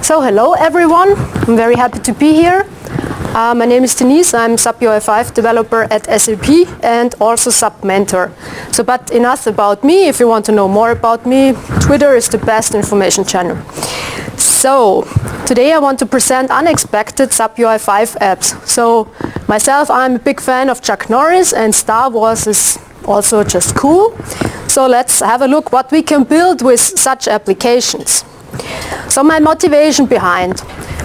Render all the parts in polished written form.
So hello everyone, I'm very happy to be here. My name is Denise, I'm SAPUI5 developer at SAP and also SAP mentor. So but enough about me. If you want to know more about me, Twitter is the best information channel. So today I want to present unexpected SAPUI5 apps. So myself, I'm a big fan of Chuck Norris and Star Wars is also just cool. So let's have a look what we can build with such applications. So my motivation behind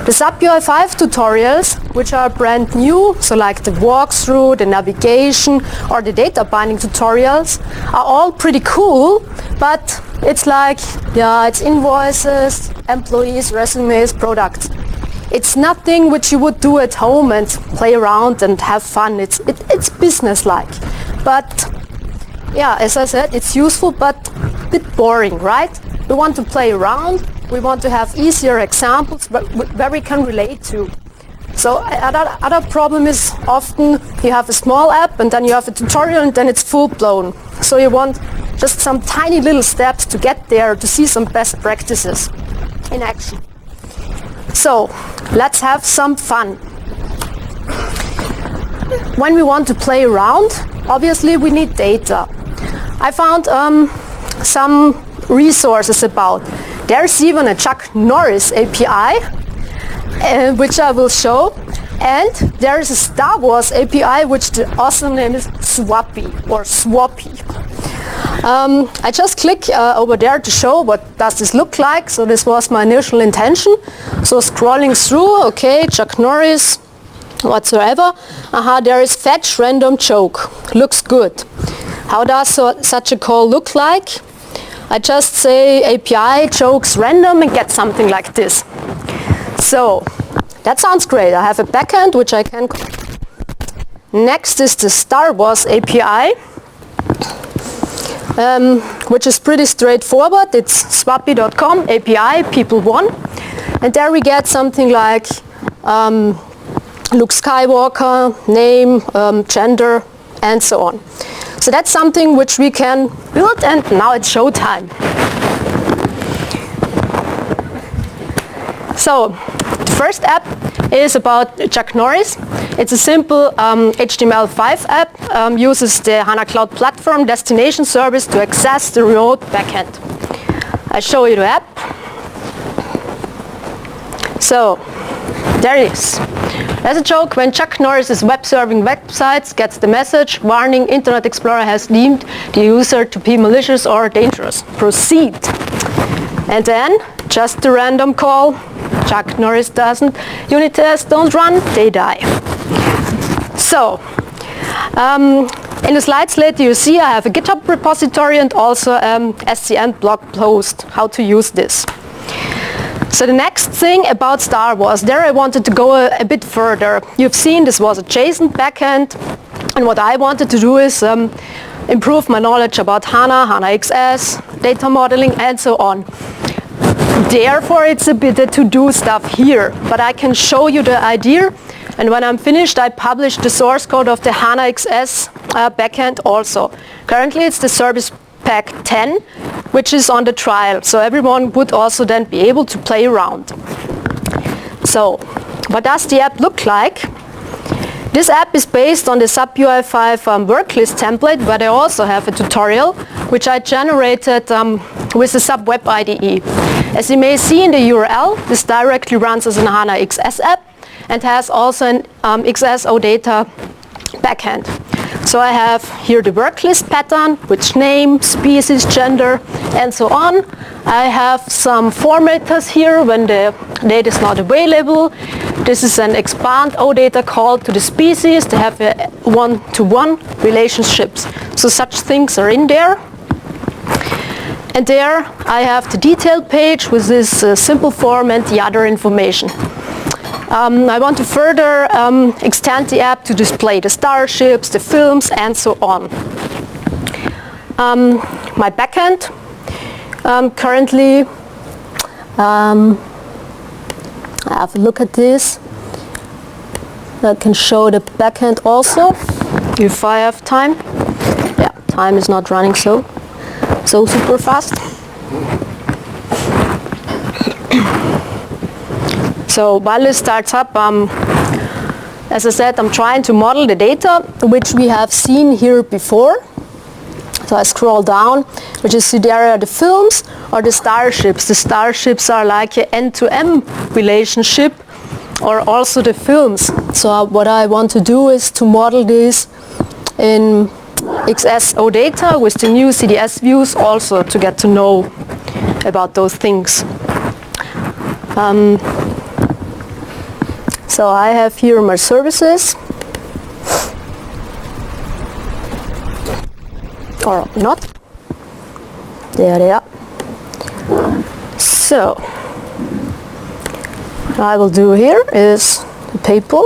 the SAPUI5 tutorials, which are brand new, so like the walkthrough, the navigation or the data binding tutorials, are all pretty cool, but it's like, yeah, it's invoices, employees, resumes, products. It's nothing which you would do at home and play around and have fun. It's business-like. But yeah, as I said, it's useful but a bit boring, right? We want to play around. We want to have easier examples where we can relate to. So other problem is often you have a small app and then you have a tutorial and then it's full-blown. So you want just some tiny little steps to get there, to see some best practices in action. So let's have some fun. When we want to play around, obviously we need data. I found some resources about. There's even a Chuck Norris API, which I will show, and there is a Star Wars API, which the awesome name is Swappy or Swappy. I just click over there to show what does this look like. So this was my initial intention. So scrolling through, okay, Chuck Norris, whatsoever. There is fetch random choke. Looks good. How does such a call look like? I just say API chokes random and get something like this. So that sounds great. I have a backend which I can. Next is the Star Wars API, which is pretty straightforward. It's swappy.com API people1, and there we get something like Luke Skywalker, name, gender, and so on. So that's something which we can build, and now it's showtime. So the first app is about Chuck Norris. It's a simple HTML5 app, uses the HANA Cloud Platform destination service to access the remote backend. I show you the app. So there it is. There's a joke: when Chuck Norris's web serving websites gets the message, warning, Internet Explorer has deemed the user to be malicious or dangerous. Proceed. And then just a random call. Chuck Norris doesn't. Unit tests don't run, they die. So in the slides later you see I have a GitHub repository and also SCN blog post how to use this. So the next thing about Star Wars, there I wanted to go a bit further. You've seen this was a JSON backend, and what I wanted to do is improve my knowledge about HANA, HANA XS, data modeling, and so on. Therefore, it's a bit of to-do stuff here, but I can show you the idea, and when I'm finished, I publish the source code of the HANA XS backend also. Currently, it's the service pack 10, which is on the trial, so everyone would also then be able to play around. So what does the app look like? This app is based on the SAPUI5 worklist template, but I also have a tutorial which I generated with the SAP Web IDE. As you may see in the URL, this directly runs as an HANA XS app and has also an XS OData backend. So I have here the worklist pattern, which name, species, gender, and so on. I have some formatters here when the data is not available. This is an expand OData call to the species. They have a one-to-one relationships. So such things are in there. And there I have the detailed page with this simple form and the other information. I want to further extend the app to display the starships, the films, and so on. My backend currently, I have a look at this. I can show the backend also if I have time. Yeah, time is not running so super fast. So while this starts up, as I said, I'm trying to model the data which we have seen here before. So I scroll down, which is the area of the films or the starships. The starships are like an end-to-end relationship, or also the films. So what I want to do is to model this in XSO data with the new CDS views, also to get to know about those things. So I have here my services, or not. There they are. So what I will do here is the paper,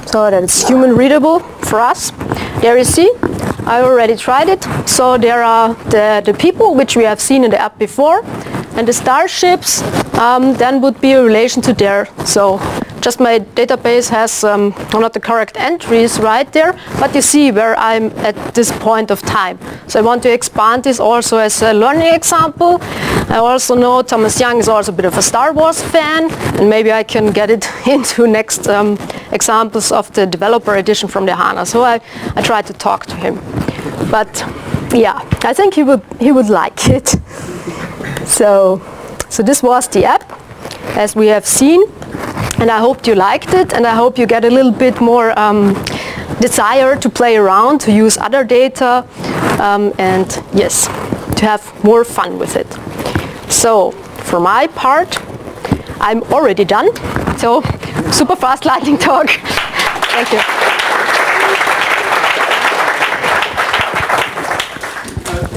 so that it's human readable for us. There you see, I already tried it. So there are the people which we have seen in the app before, and the starships then would be a relation to there. So just my database has not the correct entries right there, but you see where I'm at this point of time. So I want to expand this also as a learning example. I also know Thomas Young is also a bit of a Star Wars fan, and maybe I can get it into next examples of the developer edition from the HANA. So I tried to talk to him, but yeah, I think he would like it. So this was the app, as we have seen, and I hope you liked it, and I hope you get a little bit more desire to play around, to use other data, and yes, to have more fun with it. So for my part, I'm already done. So super fast lightning talk. Thank you.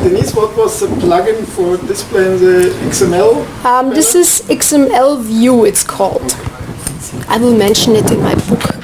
Denise, what was the plugin for displaying the XML? This is XML View, it's called. I will mention it in my book.